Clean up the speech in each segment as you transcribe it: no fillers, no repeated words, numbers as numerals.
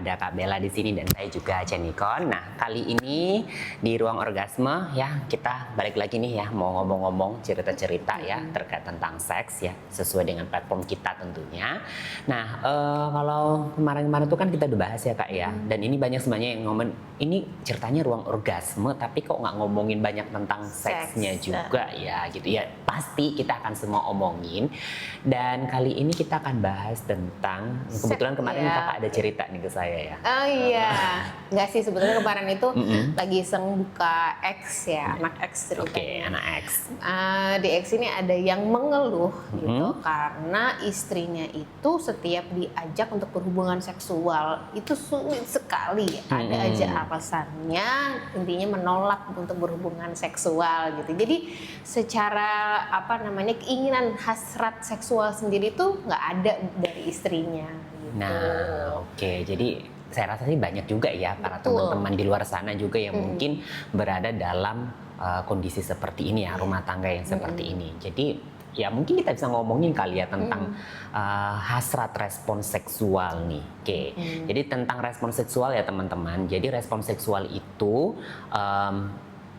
ada Kak Bella di sini dan saya juga Cenikon. Nah, kali ini di ruang orgasme ya kita balik lagi nih ya mau ngomong-ngomong cerita-cerita ya terkait tentang seks ya sesuai dengan platform kita tentunya. Nah, kalau kemarin-kemarin tuh kan kita udah bahas ya Kak ya. Dan ini banyak sebenarnya yang ngomong ini ceritanya ruang orgasme tapi kok nggak ngomongin banyak tentang seksnya juga ya gitu ya. Pasti kita akan semua omongin. Dan kali ini kita akan bahas tentang kebetulan kemarin Kakak ada cerita nih ke saya ya. Oh iya, nggak sih sebetulnya kemarin itu lagi iseng buka X ya, anak X ceritanya. Oke, anak X. Di X ini ada yang mengeluh gitu karena istrinya itu setiap diajak untuk berhubungan seksual itu sulit sekali. Ada aja alasannya, intinya menolak untuk berhubungan seksual gitu. Jadi secara keinginan hasrat seksual sendiri tuh nggak ada dari istrinya. Gitu. Nah, oke. Jadi saya rasa sih banyak juga ya para teman-teman di luar sana juga yang mungkin berada dalam kondisi seperti ini ya, rumah tangga yang seperti ini. Jadi ya mungkin kita bisa ngomongin kali ya tentang hasrat respon seksual nih. Oke. Jadi tentang respon seksual ya teman-teman. Jadi respon seksual itu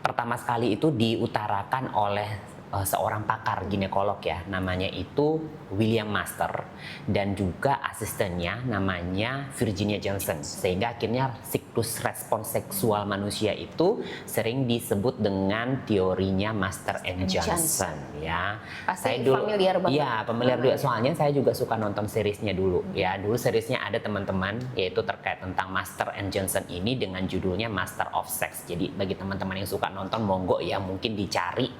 pertama sekali itu diutarakan oleh seorang pakar ginekolog ya, namanya itu William Master dan juga asistennya namanya Virginia Johnson, sehingga akhirnya siklus respon seksual manusia itu sering disebut dengan teorinya Master and Johnson ya. Pasti saya dulu familiar banget. Iya, familiar juga soalnya saya juga suka nonton seriesnya dulu ya. Dulu seriesnya ada teman-teman yaitu terkait tentang Master and Johnson ini dengan judulnya Master of Sex. Jadi bagi teman-teman yang suka nonton monggo ya mungkin dicari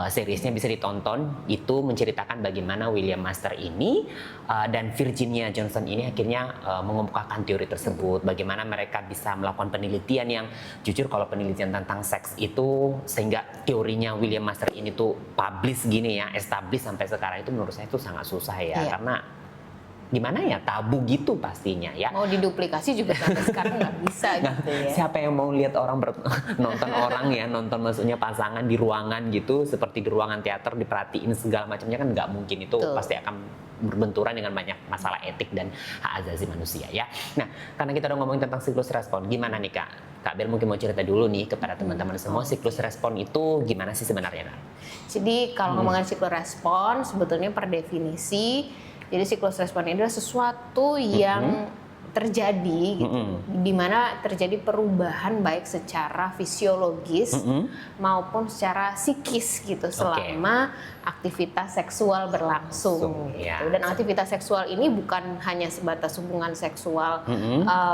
seriesnya bisa ditonton. Itu menceritakan bagaimana William Master ini dan Virginia Johnson ini akhirnya mengemukakan teori tersebut, bagaimana mereka bisa melakukan penelitian yang jujur kalau penelitian tentang seks itu sehingga teorinya William Master ini tuh publish gini ya, establish sampai sekarang itu menurut saya itu sangat susah ya, karena gimana ya, tabu gitu pastinya ya. Mau diduplikasi juga sampai sekarang nggak bisa gitu ya. Siapa yang mau lihat orang nonton orang ya, nonton maksudnya pasangan di ruangan gitu, seperti di ruangan teater diperhatiin segala macamnya kan nggak mungkin, itu pasti akan berbenturan dengan banyak masalah etik dan hak asasi manusia ya. Nah, karena kita udah ngomongin tentang siklus respon, gimana nih Kak Bel mungkin mau cerita dulu nih kepada teman-teman semua, siklus respon itu gimana sih sebenarnya Kak? Jadi kalau ngomongin siklus respon sebetulnya per definisi, jadi siklus respon ini adalah sesuatu yang terjadi gitu, di mana terjadi perubahan baik secara fisiologis maupun secara psikis gitu selama aktivitas seksual berlangsung gitu. Dan aktivitas seksual ini bukan hanya sebatas hubungan seksual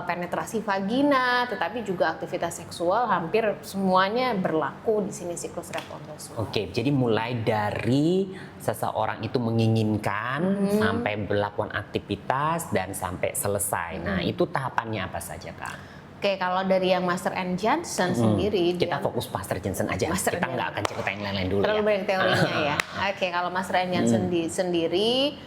penetrasi vagina, tetapi juga aktivitas seksual hampir semuanya berlaku di sini siklus reproduksi. Oke, jadi mulai dari seseorang itu menginginkan sampai melakukan aktivitas dan sampai selesai. Nah, itu tahapannya apa saja Kak? Oke, kalau dari yang Master and Johnson sendiri, kita fokus Master Johnson aja. Kita nggak akan ceritain lain-lain dulu. Terlalu banyak teorinya ya. Oke, kalau Master and Johnson sendiri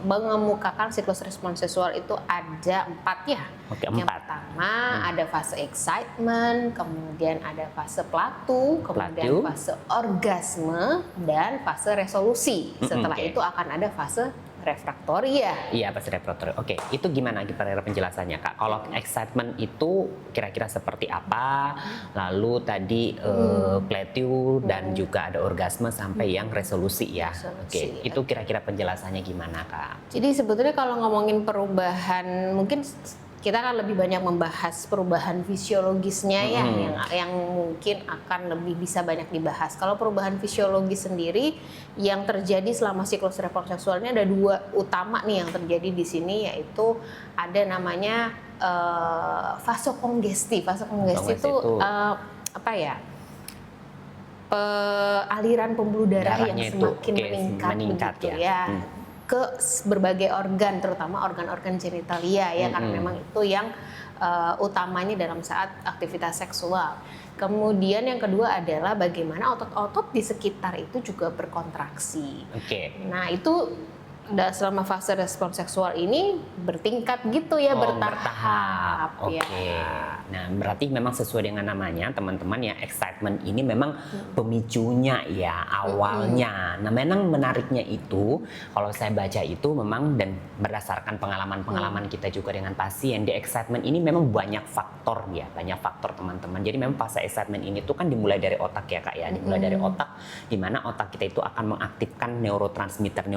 mengemukakan siklus respon seksual itu ada 4 ya. Yang pertama ada fase excitement, kemudian ada fase platu, kemudian fase orgasme, dan fase resolusi. Setelah itu akan ada fase refraktoria. Iya, fase refraktoria. Oke, itu gimana penjelasannya Kak? Kalau excitement itu kira-kira seperti apa? Lalu tadi plateau dan juga ada orgasme sampai yang resolusi ya. Oke, itu kira-kira penjelasannya gimana Kak? Jadi sebetulnya kalau ngomongin perubahan, mungkin kita kan lebih banyak membahas perubahan fisiologisnya ya, yang mungkin akan lebih bisa banyak dibahas. Kalau perubahan fisiologis sendiri yang terjadi selama siklus reproduksi seksualnya ada 2 utama nih yang terjadi di sini, yaitu ada namanya vasokongesti. Vasokongesti itu apa ya? Aliran pembuluh darah yang semakin meningkat gitu ya. Ke berbagai organ, terutama organ-organ genitalia ya, karena memang itu yang utamanya dalam saat aktivitas seksual. Kemudian yang kedua adalah bagaimana otot-otot di sekitar itu juga berkontraksi. Nah itu selama fase respon seksual ini bertingkat gitu ya, bertahap. Oke. Ya. Nah, berarti memang sesuai dengan namanya, teman-teman ya, excitement ini memang pemicunya ya, awalnya. Nah, memang menariknya itu, kalau saya baca itu memang dan berdasarkan pengalaman-pengalaman kita juga dengan pasien, di excitement ini memang banyak faktor ya, banyak faktor teman-teman. Jadi memang fase excitement ini tuh kan dimulai dari otak ya Kak ya, dimulai dari otak, di mana otak kita itu akan mengaktifkan neurotransmitter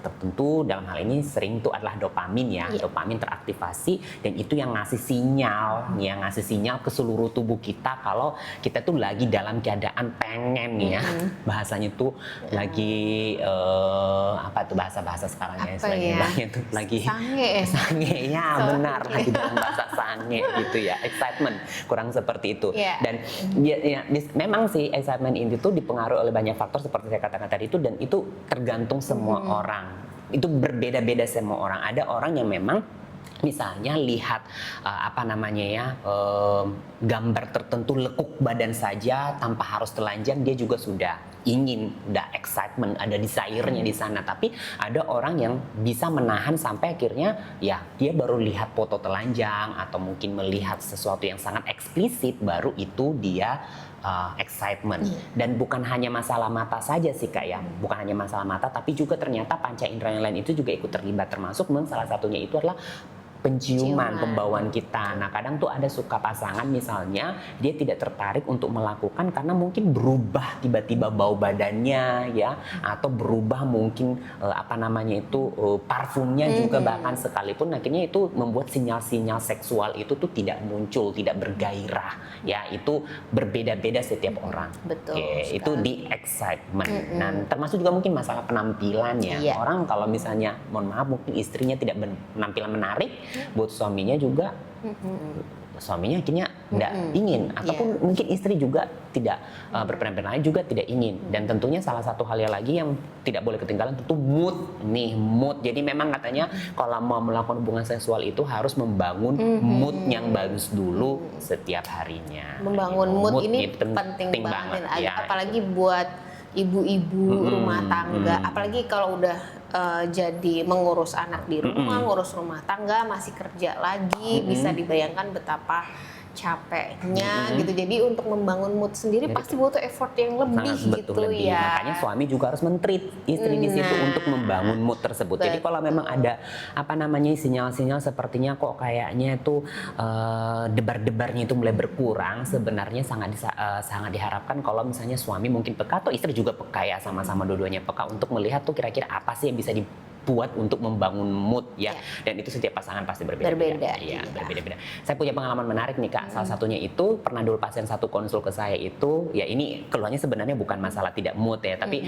tertentu. Dalam hal ini sering itu adalah dopamin ya, dopamin teraktivasi dan itu yang ngasih sinyal ke seluruh tubuh kita kalau kita tuh lagi dalam keadaan pengen ya, bahasanya tuh lagi apa tuh bahasa sekarang ya, istilahnya tuh lagi sange ya, benar, lagi dalam bahasa sange gitu ya, excitement kurang seperti itu. Dan memang sih excitement ini tuh dipengaruhi oleh banyak faktor seperti saya katakan tadi itu, dan itu tergantung semua orang. Itu berbeda-beda semua orang. Ada orang yang memang misalnya lihat gambar tertentu lekuk badan saja tanpa harus telanjang, dia juga sudah ingin, udah excitement, ada desire-nya di sana. Tapi ada orang yang bisa menahan sampai akhirnya ya dia baru lihat foto telanjang atau mungkin melihat sesuatu yang sangat eksplisit, baru itu dia excitement. Dan bukan hanya masalah mata saja sih Kak ya, bukan hanya masalah mata, tapi juga ternyata panca indera yang lain itu juga ikut terlibat, termasuk salah satunya itu adalah penciuman, pembauan kita. Nah, kadang tuh ada suka pasangan misalnya dia tidak tertarik untuk melakukan karena mungkin berubah tiba-tiba bau badannya ya, atau berubah mungkin parfumnya juga, bahkan sekalipun akhirnya itu membuat sinyal-sinyal seksual itu tuh tidak muncul, tidak bergairah ya. Itu berbeda-beda setiap orang. Betul. Itu di excitement. Nah, termasuk juga mungkin masalah penampilan ya. Orang kalau misalnya mohon maaf mungkin istrinya tidak penampilan menarik, buat suaminya juga suaminya akhirnya tidak ingin, ataupun mungkin istri juga tidak berpenampilan juga tidak ingin. Dan tentunya salah satu hal yang lagi yang tidak boleh ketinggalan tentu mood. Jadi memang katanya kalau mau melakukan hubungan seksual itu harus membangun mood yang bagus dulu setiap harinya. Membangun mood ini penting banget ya, apalagi buat ibu-ibu rumah tangga, apalagi kalau udah jadi mengurus anak di rumah, ngurus rumah tangga, masih kerja lagi, bisa dibayangkan betapa capeknya gitu. Jadi untuk membangun mood sendiri pasti butuh effort yang lebih gitu ya. Makanya suami juga harus men-treat istri di situ untuk membangun mood tersebut. Jadi kalau memang ada sinyal-sinyal sepertinya kok kayaknya itu debar-debarnya itu mulai berkurang, sebenarnya sangat diharapkan kalau misalnya suami mungkin peka atau istri juga peka ya, sama-sama dua-duanya peka untuk melihat tuh kira-kira apa sih yang bisa dibuat untuk membangun mood ya. Dan itu setiap pasangan pasti berbeda-beda. Berbeda-beda. Saya punya pengalaman menarik nih Kak. Salah satunya itu pernah dulu pasien satu konsul ke saya itu, ya ini keluarnya sebenarnya bukan masalah tidak mood ya, tapi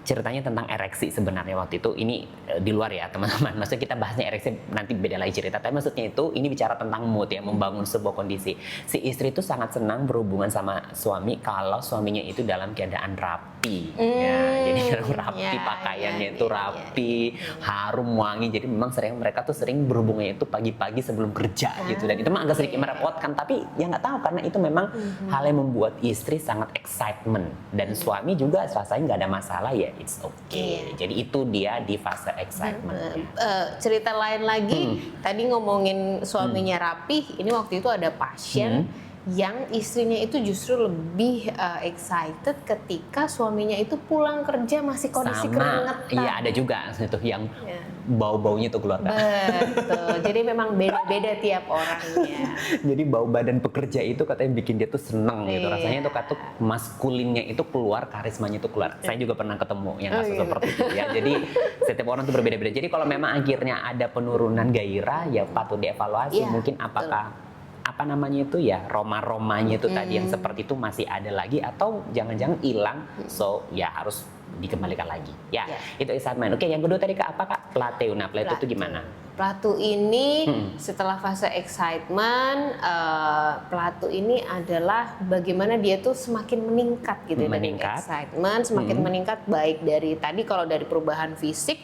ceritanya tentang ereksi sebenarnya waktu itu. Ini di luar ya teman-teman. Maksudnya kita bahasnya ereksi nanti beda lagi cerita. Tapi maksudnya itu ini bicara tentang mood ya, membangun sebuah kondisi. Si istri itu sangat senang berhubungan sama suami kalau suaminya itu dalam keadaan rapi. Ya, jadi rapi, pakaiannya itu rapi, harum wangi. Jadi memang mereka tuh sering berhubungannya itu pagi-pagi sebelum kerja gitu. Dan itu memang agak sedikit merepotkan, tapi ya nggak tahu, karena itu memang hal yang membuat istri sangat excitement dan suami juga rasanya nggak ada masalah ya, it's okay. Jadi itu dia di fase excitement. Cerita lain lagi, tadi ngomongin suaminya rapih, ini waktu itu ada pasien yang istrinya itu justru lebih excited ketika suaminya itu pulang kerja masih kondisi keringetan. Iya, ada juga itu yang bau-baunya tuh keluar. Betul. Jadi memang beda-beda tiap orangnya. Jadi bau badan pekerja itu katanya bikin dia tuh seneng gitu. Rasanya tuh kata maskulinnya itu keluar, karismanya itu keluar. Saya juga pernah ketemu yang kasus seperti itu ya. Jadi setiap orang tuh berbeda-beda. Jadi kalau memang akhirnya ada penurunan gairah ya patut dievaluasi, mungkin apakah aroma-aromanya itu tadi yang seperti itu masih ada lagi atau jangan-jangan hilang, so ya harus dikembalikan lagi ya. Itu excitement. Oke, yang kedua tadi Kak apa Kak? Plateau. Nah, plateau itu gimana? Plateau ini setelah fase excitement, plateau ini adalah bagaimana dia tuh semakin meningkat gitu. Dari excitement semakin meningkat, baik dari tadi kalau dari perubahan fisik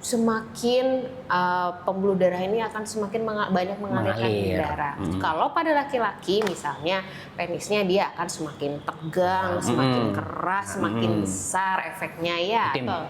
semakin pembuluh darah ini akan semakin banyak mengalirkan darah. Kalau pada laki-laki misalnya penisnya dia akan semakin tegang, semakin keras, semakin besar efeknya ya.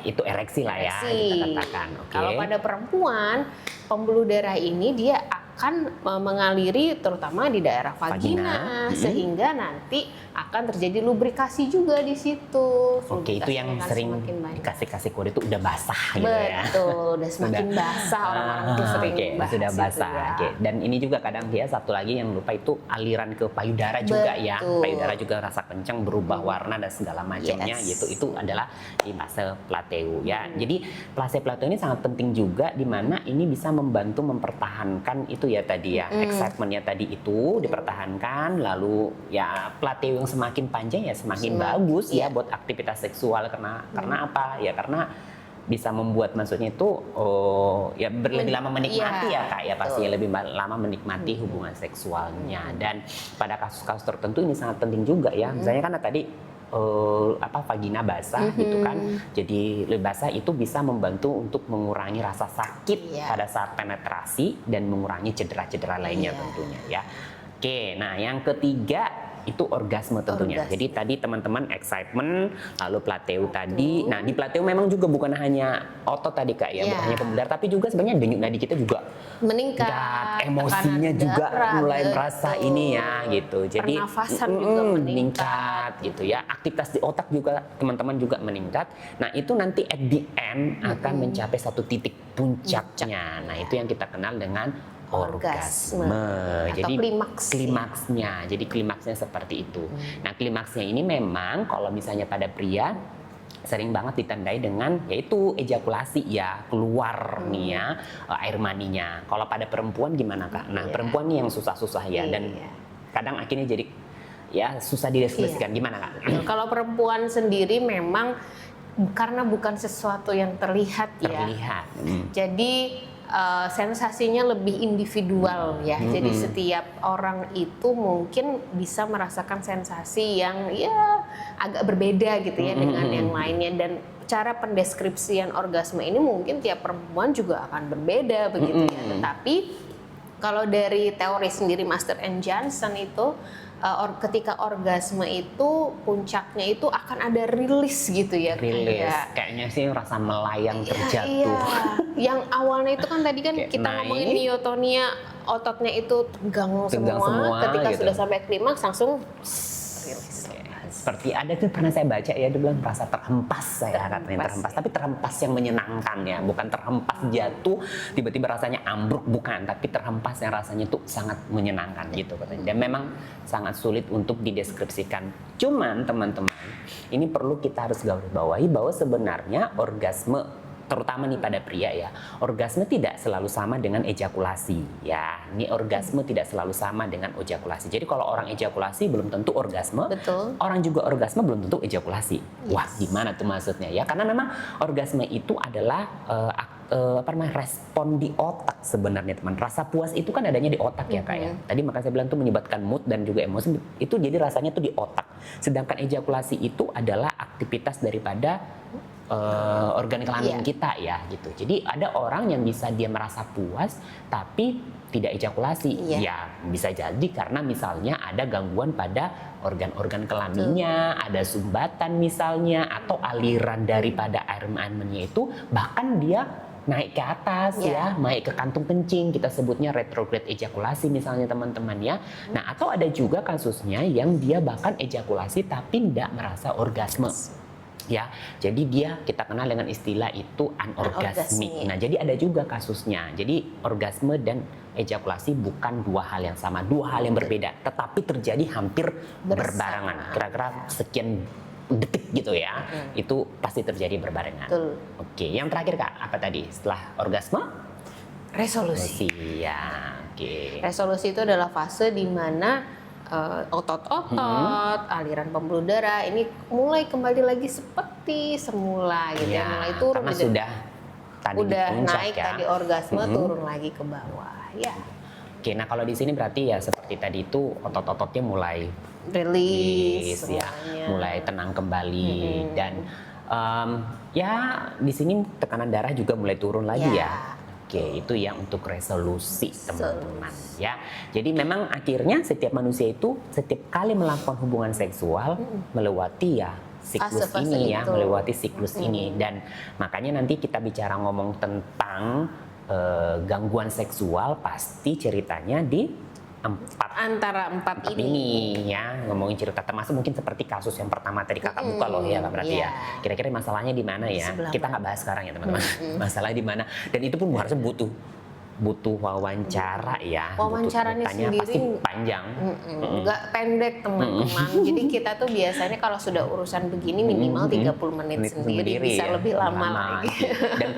Itu ereksi lah ya kita katakan. Kalau pada perempuan pembuluh darah ini dia akan mengaliri terutama di daerah vagina, sehingga nanti akan terjadi lubrikasi juga di situ. Oke, itu yang sering dikasih kode itu udah basah gitu ya. Betul, udah semakin basah orang-orang tuh sering bahas sudah basah. Ya. Oke. Dan ini juga kadang dia satu lagi yang lupa itu aliran ke payudara juga ya. Payudara juga rasa kencang, berubah warna dan segala macamnya gitu. Itu adalah di fase plateu ya. Jadi fase plateu ini sangat penting juga di mana ini bisa membantu mempertahankan itu ya tadi ya, excitementnya tadi itu dipertahankan, lalu ya plateu yang semakin panjang ya semakin bagus ya buat aktivitas seksual karena apa ya, karena bisa membuat maksudnya itu ya lebih lama menikmati ya Kak ya, pasti ya lebih lama menikmati hubungan seksualnya. Dan pada kasus-kasus tertentu ini sangat penting juga ya, misalnya kan tadi vagina basah gitu kan, jadi lebih basah itu bisa membantu untuk mengurangi rasa sakit pada saat penetrasi dan mengurangi cedera-cedera lainnya tentunya ya. Oke, nah yang ketiga itu orgasme tentunya. Jadi tadi teman-teman excitement, lalu plateu tadi. Nah di plateu memang juga bukan hanya otot tadi Kak ya, bukan hanya pembuluh darah, tapi juga sebenarnya denyut nadi kita juga meningkat, emosinya juga mulai merasa ini ya gitu. Jadi pernafasan juga meningkat gitu ya. Aktivitas di otak juga teman-teman juga meningkat. Nah itu nanti at the end akan mencapai satu titik puncaknya. Nah itu yang kita kenal dengan orgasme. Jadi klimaksnya. Jadi klimaksnya seperti itu. Nah, klimaksnya ini memang kalau misalnya pada pria sering banget ditandai dengan yaitu ejakulasi ya, keluar nih ya air maninya. Kalau pada perempuan gimana Kak? Nah, perempuan nih yang susah-susah ya, dan kadang akhirnya jadi ya susah dideskripsikan. Gimana Kak? Kalau perempuan sendiri memang karena bukan sesuatu yang terlihat. Ya. Jadi sensasinya lebih individual ya. Jadi setiap orang itu mungkin bisa merasakan sensasi yang ya agak berbeda gitu ya dengan yang lainnya, dan cara pendeskripsian orgasme ini mungkin tiap perempuan juga akan berbeda begitu ya. Tetapi kalau dari teori sendiri Master and Johnson itu ketika orgasme itu puncaknya itu akan ada rilis gitu ya. Kayaknya sih rasa melayang terjatuh. Yang awalnya itu kan tadi kan kita ngomongin myotonia, ototnya itu tegang semua. Ketika gitu sudah sampai klimaks langsung rilis. Seperti ada tuh pernah saya baca ya, dia bilang merasa terhempas, saya katanya terhempas, tapi terhempas yang menyenangkan ya, bukan terhempas jatuh tiba-tiba rasanya ambruk, bukan, tapi terhempas yang rasanya tuh sangat menyenangkan gitu katanya. Dan memang sangat sulit untuk dideskripsikan. Cuman teman-teman, ini perlu kita harus garis bawahi bahwa sebenarnya orgasme terutama nih pada pria ya, orgasme tidak selalu sama dengan ejakulasi ya. Ini orgasme tidak selalu sama dengan ejakulasi. Jadi kalau orang ejakulasi belum tentu orgasme. Betul. Orang juga orgasme belum tentu ejakulasi. Wah, gimana tuh maksudnya ya? Karena memang orgasme itu adalah respon di otak sebenarnya teman. Rasa puas itu kan adanya di otak ya Kak ya. Tadi makanya saya bilang tuh menyebabkan mood dan juga emosi itu, jadi rasanya tuh di otak. Sedangkan ejakulasi itu adalah aktivitas daripada organ kelamin kita ya gitu. Jadi ada orang yang bisa dia merasa puas tapi tidak ejakulasi. Ya bisa jadi karena misalnya ada gangguan pada organ-organ kelaminnya, ada sumbatan misalnya, atau aliran daripada air maninya itu bahkan dia naik ke atas ya, naik ke kantung kencing, kita sebutnya retrograde ejakulasi misalnya teman-teman ya. Nah, atau ada juga kasusnya yang dia bahkan ejakulasi tapi tidak merasa orgasme. Ya, jadi dia kita kenal dengan istilah itu anorgasmik. Nah, jadi ada juga kasusnya. Jadi orgasme dan ejakulasi bukan dua hal yang sama, dua hal yang berbeda, tetapi terjadi hampir berbarengan. Kira-kira sekian detik gitu ya, itu pasti terjadi berbarengan. Oke, yang terakhir Kak, apa tadi setelah orgasme? Resolusi. Ya, resolusi itu adalah fase di mana otot-otot, aliran pembuluh darah ini mulai kembali lagi seperti semula gitu ya, mulai turun karena gitu. Udah naik tadi orgasme, turun lagi ke bawah ya. Oke, nah kalau di sini berarti ya seperti tadi itu otot-ototnya mulai rilis ya, mulai tenang kembali dan Ya di sini tekanan darah juga mulai turun lagi Ya. ya. Oke, itu ya untuk resolusi teman-teman ya. Jadi memang akhirnya setiap manusia itu setiap kali melakukan hubungan seksual melewati ya siklus Fase-fase ini ya, itu. melewati siklus ini, dan makanya nanti kita bicara ngomong tentang gangguan seksual pasti ceritanya di Antara empat empat ini. ini ya, ngomongin cerita termasuk mungkin seperti kasus yang pertama tadi kakak buka loh ya, berarti Iya. ya kira-kira masalahnya di mana ya, Sebelah kita mana? nggak bahas sekarang ya teman-teman. Masalah di mana, dan itu pun harusnya butuh wawancara ya, Wawancaranya butuh ceritanya sendiri pasti panjang. nggak pendek teman-teman. Jadi kita tuh biasanya kalau sudah urusan begini minimal 30 menit sendiri, bisa ya, lebih lama lagi. gitu. Dan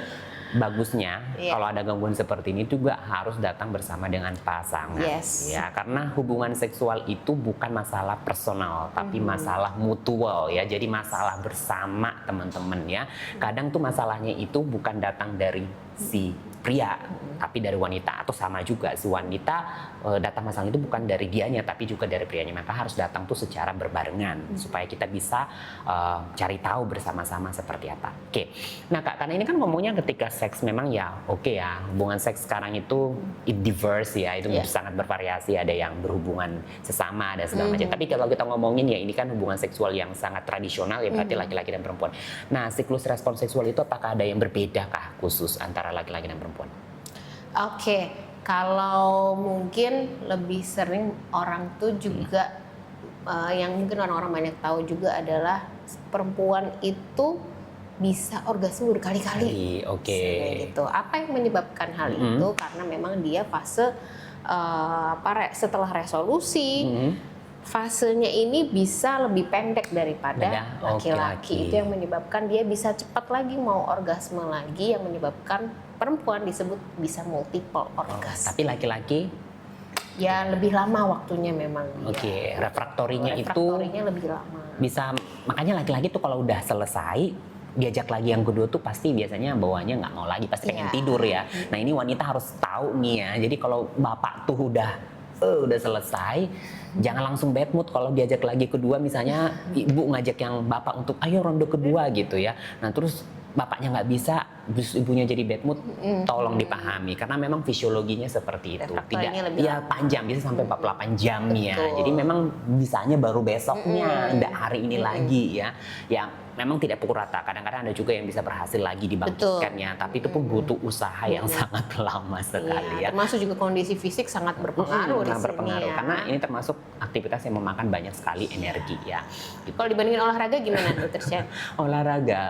bagusnya Iya. kalau ada gangguan seperti ini juga harus datang bersama dengan pasangan. Yes. Ya, karena hubungan seksual itu bukan masalah personal tapi masalah mutual ya. Jadi masalah bersama teman-teman ya. Kadang tuh masalahnya itu bukan datang dari si pria tapi dari wanita, atau sama juga si wanita datang masalah itu bukan dari dianya tapi juga dari prianya. Maka harus datang tuh secara berbarengan supaya kita bisa cari tahu bersama-sama seperti apa. Oke. Nah Kak, karena ini kan ngomongnya ketika seks memang ya oke ya, hubungan seks sekarang itu diverse ya, itu Yeah. sangat bervariasi, ada yang berhubungan sesama, ada segala macam. Tapi kalau kita ngomongin ya ini kan hubungan seksual yang sangat tradisional ya, berarti laki-laki dan perempuan. Nah, siklus respon seksual itu apakah ada yang berbeda kah khusus antara laki-laki dan perempuan? Oke, kalau mungkin lebih sering orang tuh juga yang mungkin orang-orang banyak tahu juga adalah perempuan itu bisa orgasme berkali-kali. Oke. Gitu. Apa yang menyebabkan hal itu? Karena memang dia fase setelah resolusi. Fasenya ini bisa lebih pendek daripada laki-laki. Itu yang menyebabkan dia bisa cepat lagi mau orgasme lagi, yang menyebabkan perempuan disebut bisa multiple orgasme. Tapi laki-laki ya lebih lama waktunya memang. Oke, Ya. refraktorinya itu Refraktorinya lebih lama. bisa, makanya laki-laki tuh kalau udah selesai diajak lagi yang kedua tuh pasti biasanya bawaannya nggak mau lagi, pasti pengen tidur ya. Nah ini wanita harus tahu nih ya. Jadi kalau bapak tuh udah selesai, jangan langsung bad mood kalau diajak lagi kedua, misalnya ibu ngajak yang bapak untuk ayo ronde kedua gitu ya. Nah terus bapaknya nggak bisa, terus ibunya jadi bad mood, tolong dipahami karena memang fisiologinya seperti itu. Refraktorinya Tidak lebih ya panjang, bisa sampai 48 jam ya. Betul. Jadi memang bisanya baru besoknya, nggak hari ini lagi ya. Ya memang tidak pukul rata. Kadang-kadang ada juga yang bisa berhasil lagi dibangkitkannya, tapi itu pun butuh usaha yang sangat lama sekali ya. Termasuk juga kondisi fisik sangat berpengaruh di Sangat sini berpengaruh ya. karena ini termasuk aktivitas yang memakan banyak sekali energi ya. Gitu. Kalau dibandingin olahraga gimana, Dokter Shen? Olahraga,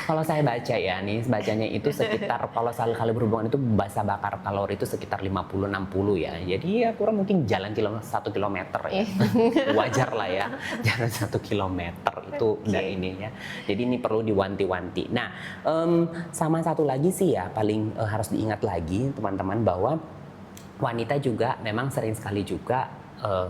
kalau saya baca ya nih, bacanya itu sekitar kalau sekali berhubungan itu basa bakar kalori itu sekitar 50-60 ya. Jadi ya kurang mungkin jalan 1 kilometer ya. Wajar lah ya, jalan 1 kilometer itu udah ini ya. Jadi ini perlu diwanti-wanti. Nah, sama satu lagi sih ya paling harus diingat lagi teman-teman, bahwa wanita juga memang sering sekali juga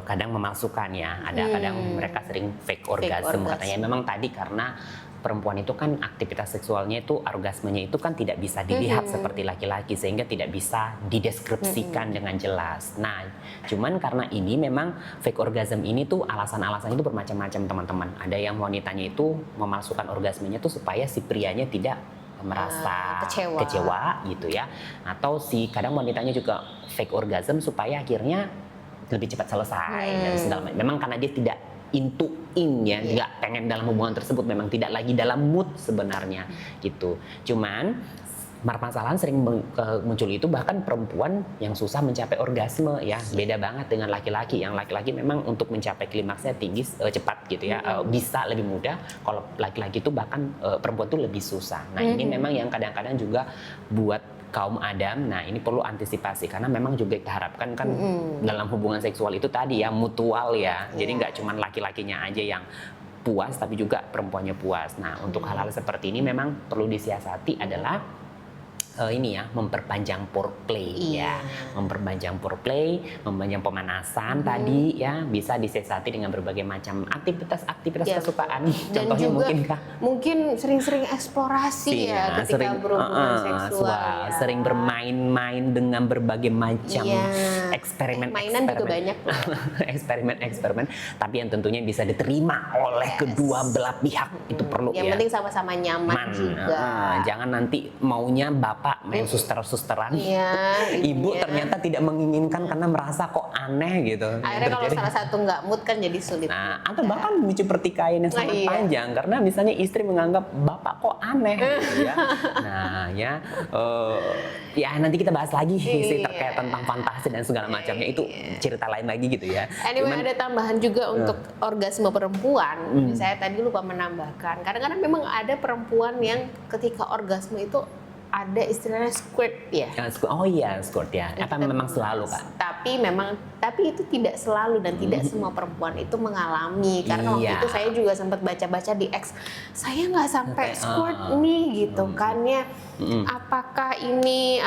kadang memalsukan ya. Ada kadang mereka sering fake orgasm katanya. Memang tadi karena perempuan itu kan aktivitas seksualnya itu orgasmenya itu kan tidak bisa dilihat seperti laki-laki, sehingga tidak bisa dideskripsikan dengan jelas. Nah, cuman karena ini memang fake orgasm ini tuh alasan-alasannya itu bermacam-macam teman-teman. Ada yang wanitanya itu memalsukan orgasmenya tuh supaya si prianya tidak merasa kecewa gitu ya, atau si kadang wanitanya juga fake orgasm supaya akhirnya lebih cepat selesai dan segala macam. Memang karena dia tidak ya, nggak pengen dalam hubungan tersebut, memang tidak lagi dalam mood sebenarnya gitu. Cuman permasalahan sering muncul itu bahkan perempuan yang susah mencapai orgasme ya, beda banget dengan laki-laki. Yang laki-laki memang untuk mencapai klimaksnya tinggi cepat gitu ya, bisa lebih mudah. Kalau laki-laki itu bahkan perempuan itu lebih susah. Nah ini memang yang kadang-kadang juga buat kaum Adam, nah ini perlu antisipasi karena memang juga diharapkan kan dalam hubungan seksual itu tadi ya mutual ya, jadi nggak cuma laki-lakinya aja yang puas tapi juga perempuannya puas. Nah untuk hal-hal seperti ini memang perlu disiasati adalah ini ya, memperpanjang foreplay Iya. ya, memperpanjang foreplay, memperpanjang pemanasan tadi ya, bisa disiasati dengan berbagai macam aktivitas Ya, kesukaan. dan Contohnya juga mungkin sering-sering eksplorasi ya ketika sering berhubungan seksual ya. sering bermain-main dengan berbagai macam Iya. Mainan juga banyak loh. eksperimen, tapi yang tentunya bisa diterima oleh kedua belah pihak itu perlu Yang ya. penting sama-sama nyaman juga. Jangan nanti maunya bapak main suster-susteran, Iya, ibu ibunya. ternyata tidak menginginkan karena merasa kok aneh gitu. Akhirnya kalau Terjadi. salah satu nggak mood kan jadi sulit. Nah, atau bahkan memicu pertikaian yang sangat Iya. panjang karena misalnya istri menganggap bapak kok aneh gitu ya. Nah, ya nanti kita bahas lagi sih Iya. terkait tentang fantasi dan segala macamnya, itu cerita lain lagi gitu ya. Anyway, Cuman- ada tambahan juga untuk orgasme perempuan. Saya tadi lupa menambahkan. Kadang-kadang memang ada perempuan yang ketika orgasme itu ada istilahnya squirt ya. Oh iya, squirt ya. Apa Kita memang bahas. selalu, Kak? Tapi itu tidak selalu dan tidak semua perempuan itu mengalami. Karena waktu Iya. itu saya juga sempat baca-baca di X, saya nggak sampai squirt nih gitu kan ya. Apakah ini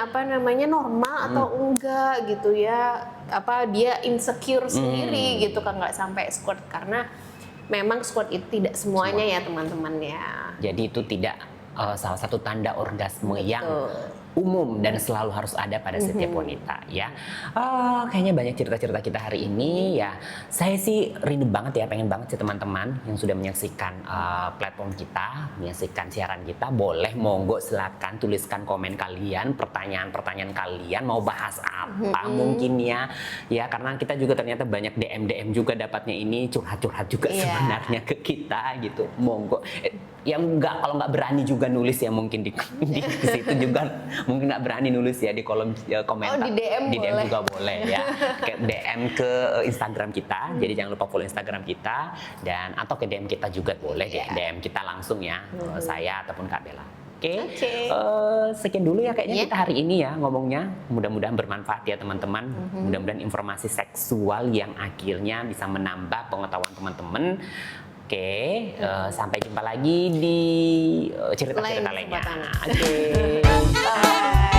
normal atau enggak gitu ya? Apa dia insecure sendiri gitu kan nggak sampai squirt, karena memang squirt itu tidak semuanya ya teman-teman ya. Jadi itu tidak salah satu tanda orgasme yang Betul. umum dan selalu harus ada pada setiap wanita ya. Kayaknya banyak cerita-cerita kita hari ini ya. Saya sih rindu banget ya, pengen banget sih teman-teman yang sudah menyaksikan platform kita, menyaksikan siaran kita, boleh monggo silakan tuliskan komen kalian, pertanyaan-pertanyaan kalian, mau bahas apa mungkin ya. Ya karena kita juga ternyata banyak DM juga dapatnya ini, curhat-curhat juga Iya. sebenarnya ke kita gitu. Monggo yang kalau nggak berani juga nulis ya mungkin di situ juga mungkin nggak berani nulis ya di kolom komentar. Oh, di DM boleh. juga boleh ya. Ke DM ke Instagram kita. Jadi jangan lupa follow Instagram kita dan atau ke DM kita juga boleh deh. DM kita langsung ya. Saya ataupun Kak Bella. Oke. Sekian dulu ya kayaknya kita hari ini ya ngomongnya. Mudah-mudahan bermanfaat ya teman-teman. Mudah-mudahan informasi seksual yang akhirnya bisa menambah pengetahuan teman-teman. Oke, sampai jumpa lagi di cerita-cerita Lain lainnya. kesempatan. Oke. Bye.